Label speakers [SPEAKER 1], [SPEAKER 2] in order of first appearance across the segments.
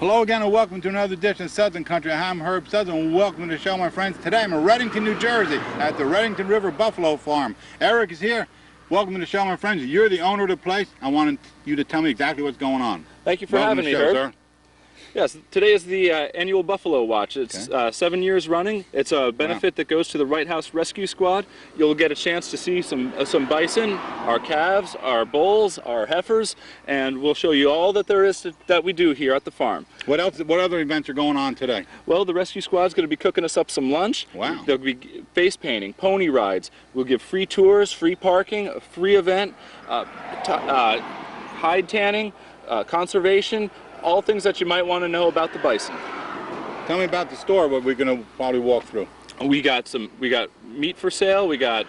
[SPEAKER 1] Hello again and welcome to another edition of Southern Country. I'm Herb Southern and welcome to the show, my friends. Today I'm in Readington, New Jersey at the Readington River Buffalo Farm. Eric is here. Welcome to the show, my friends. You're the owner of the place. I wanted you to tell me exactly what's going on.
[SPEAKER 2] Thank you for having me, Herb.
[SPEAKER 1] Sir.
[SPEAKER 2] Yes, today is the annual Buffalo Watch. It's 7 years running. It's a benefit that goes to the White House Rescue Squad. You'll get a chance to see some bison, our calves, our bulls, our heifers, and we'll show you all that there is that we do here at the farm.
[SPEAKER 1] What else? What other events are going on today?
[SPEAKER 2] Well, the Rescue Squad's going to be cooking us up some lunch.
[SPEAKER 1] Wow.
[SPEAKER 2] There'll be face painting, pony rides. We'll give free tours, free parking, a free event, hide tanning, conservation. All things that you might want to know about the bison.
[SPEAKER 1] Tell me about the store, what we're going to probably walk through.
[SPEAKER 2] We got meat for sale, we got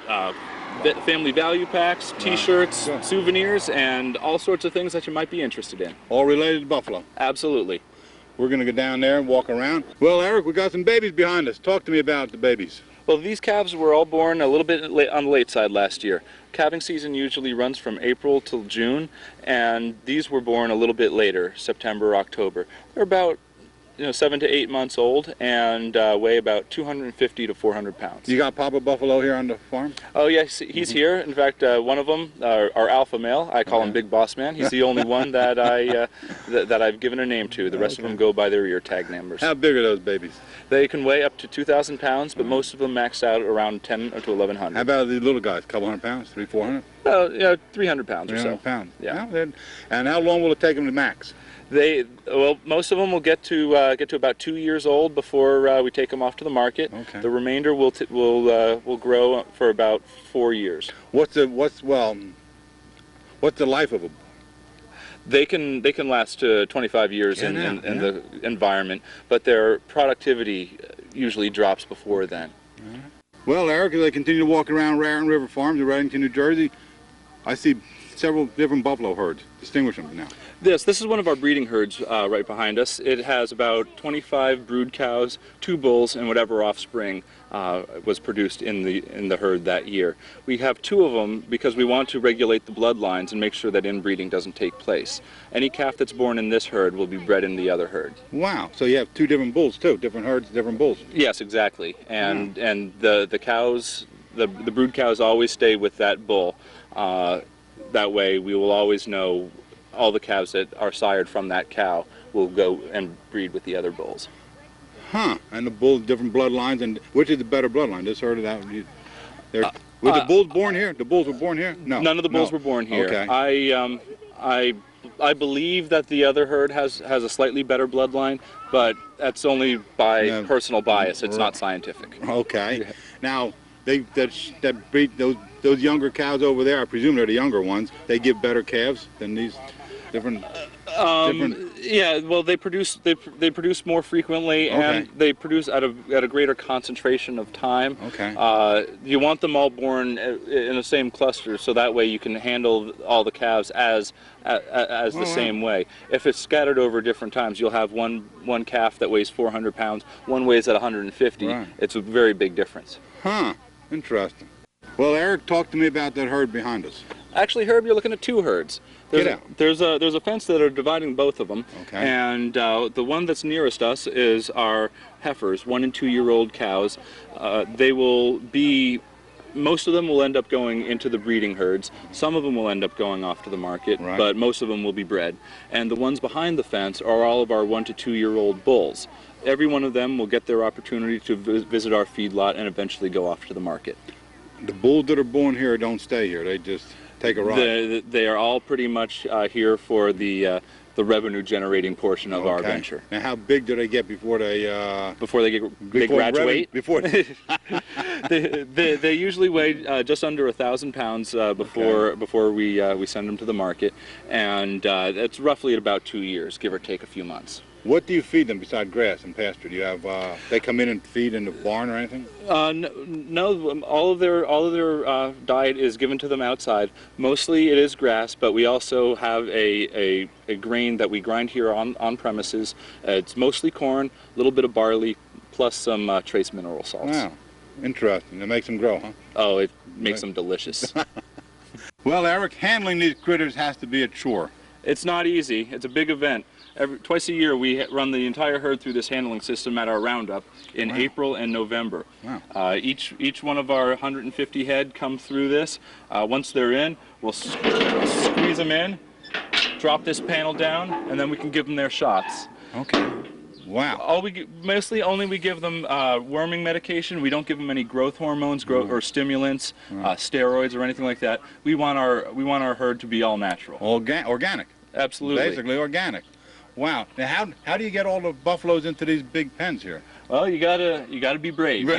[SPEAKER 2] family value packs, t-shirts, souvenirs, and all sorts of things that you might be interested in.
[SPEAKER 1] All related to buffalo?
[SPEAKER 2] Absolutely.
[SPEAKER 1] We're going to go down there and walk around. Well, Eric, we got some babies behind us. Talk to me about the babies.
[SPEAKER 2] Well, these calves were all born a little bit on the late side last year. Calving season usually runs from April till June, and these were born a little bit later, September, October. They're about 7 to 8 months old and weigh about 250 to 400 pounds. You
[SPEAKER 1] got Papa Buffalo here on the farm?
[SPEAKER 2] Oh yes, he's here. In fact, one of them, our alpha male, I call him Big Boss Man. He's the only one that that I've given a name to. The rest of them go by their ear tag numbers.
[SPEAKER 1] How big are those babies?
[SPEAKER 2] They can weigh up to 2,000 pounds, but most of them max out around 10 to 1,100.
[SPEAKER 1] How about the little guys? A couple hundred pounds? 300, 400?
[SPEAKER 2] Yeah, 300 pounds or so.
[SPEAKER 1] 300 pounds.
[SPEAKER 2] Yeah.
[SPEAKER 1] Well, and how long will it take them to max?
[SPEAKER 2] Most of them will get to about 2 years old before we take them off to the market.
[SPEAKER 1] Okay.
[SPEAKER 2] The remainder will grow for about 4 years.
[SPEAKER 1] What's the life of a bull?
[SPEAKER 2] They can last 25 years in the environment, but their productivity usually drops before then.
[SPEAKER 1] Well, Eric, as I continue to walk around Readington River Farms in Readington, New Jersey, I see several different buffalo herds. Distinguish them now.
[SPEAKER 2] This is one of our breeding herds right behind us. It has about 25 brood cows, 2 bulls, and whatever offspring was produced in the herd that year. We have 2 of them because we want to regulate the bloodlines and make sure that inbreeding doesn't take place. Any calf that's born in this herd will be bred in the other herd.
[SPEAKER 1] Wow! So you have 2 different bulls too, different herds, different bulls.
[SPEAKER 2] Yes, exactly. And the cows, the brood cows always stay with that bull. That way we will always know all the calves that are sired from that cow will go and breed with the other bulls.
[SPEAKER 1] Huh, and the bulls, different bloodlines, and which is the better bloodline, this herd or that? Were the bulls born here? The bulls were born here? No.
[SPEAKER 2] None of the bulls were born here.
[SPEAKER 1] Okay.
[SPEAKER 2] I believe that the other herd has a slightly better bloodline, but that's only by personal bias. It's not scientific.
[SPEAKER 1] Okay. Yeah. Now, that breed those younger cows over there, I presume they're the younger ones, they give better calves than these different
[SPEAKER 2] yeah, well, they produce more frequently, and they produce at a greater concentration of time.
[SPEAKER 1] Okay.
[SPEAKER 2] You want them all born in the same cluster, so that way you can handle all the calves as the same way. If it's scattered over different times, you'll have one calf that weighs 400 pounds, one weighs at 150. Right. It's a very big difference.
[SPEAKER 1] Huh. Interesting. Well, Eric, talk to me about that herd behind us.
[SPEAKER 2] Actually, Herb, you're looking at 2 herds. There's a fence that are dividing both of them, and the one that's nearest us is our heifers, 1 and 2 year old cows. They will be, most of them will end up going into the breeding herds. Some of them will end up going off to the market, but most of them will be bred. And the ones behind the fence are all of our 1 to 2 year old bulls. Every one of them will get their opportunity to visit our feedlot and eventually go off to the market.
[SPEAKER 1] The bulls that are born here don't stay here. They just take a ride.
[SPEAKER 2] They are all pretty much here for the revenue generating portion of our venture.
[SPEAKER 1] Now, how big do they get before they
[SPEAKER 2] graduate?
[SPEAKER 1] Before
[SPEAKER 2] they usually weigh just under 1,000 pounds before we send them to the market, and it's roughly at about 2 years, give or take a few months.
[SPEAKER 1] What do you feed them besides grass and pasture? Do you have they come in and feed in the barn or anything?
[SPEAKER 2] No, all of their diet is given to them outside. Mostly it is grass, but we also have a grain that we grind here on premises. It's mostly corn, a little bit of barley, plus some trace mineral salts.
[SPEAKER 1] Wow, interesting. It makes them grow, huh?
[SPEAKER 2] Oh, it makes them delicious.
[SPEAKER 1] Well, Eric, handling these critters has to be a chore.
[SPEAKER 2] It's not easy. It's a big event. Twice a year we run the entire herd through this handling system at our roundup in April and November. Wow. Each one of our 150 head come through this. Once they're in, we'll squeeze them in, drop this panel down, and then we can give them their shots.
[SPEAKER 1] Okay. Wow.
[SPEAKER 2] Mostly we give them worming medication. We don't give them any growth hormones, or stimulants, steroids, or anything like that. We want our herd to be all natural.
[SPEAKER 1] Organic.
[SPEAKER 2] Absolutely.
[SPEAKER 1] Basically organic. Wow. Now, how do you get all the buffaloes into these big pens here?
[SPEAKER 2] Well, you gotta be brave.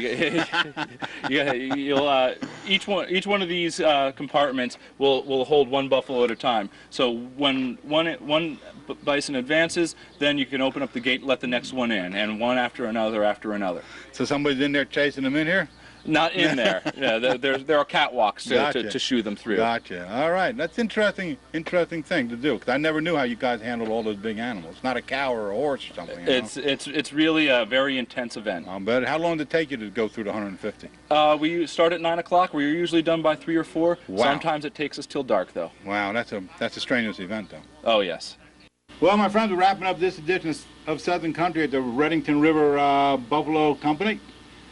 [SPEAKER 2] Each one of these compartments will hold one buffalo at a time. So when one bison advances, then you can open up the gate and let the next one in, and one after another after another.
[SPEAKER 1] So somebody's in there chasing them in here?
[SPEAKER 2] Not in there. Yeah, there are catwalks to shoo them through.
[SPEAKER 1] Gotcha. All right, that's interesting thing to do, because I never knew how you guys handled all those big animals. Not a cow or a horse or something.
[SPEAKER 2] It's really a very intense event.
[SPEAKER 1] But how long did it take you to go through the 150?
[SPEAKER 2] We start at 9 o'clock. We're usually done by 3 or 4. Wow. Sometimes it takes us till dark, though.
[SPEAKER 1] Wow, that's a strenuous event, though.
[SPEAKER 2] Oh yes.
[SPEAKER 1] Well, my friends, we're wrapping up this edition of Southern Country at the Readington River Buffalo Company.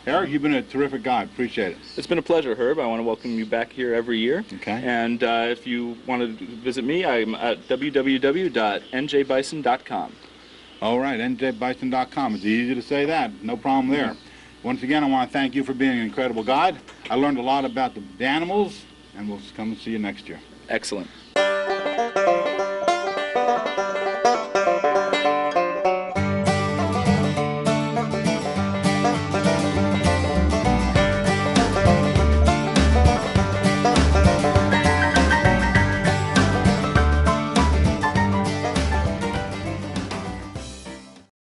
[SPEAKER 1] Eric, you've been a terrific guide. Appreciate it.
[SPEAKER 2] It's been a pleasure, Herb. I want to welcome you back here every year.
[SPEAKER 1] Okay.
[SPEAKER 2] And if you want to visit me, I'm at www.njbison.com.
[SPEAKER 1] All right, njbison.com. It's easy to say that. No problem there. Once again, I want to thank you for being an incredible guide. I learned a lot about the animals, and we'll come and see you next year.
[SPEAKER 2] Excellent.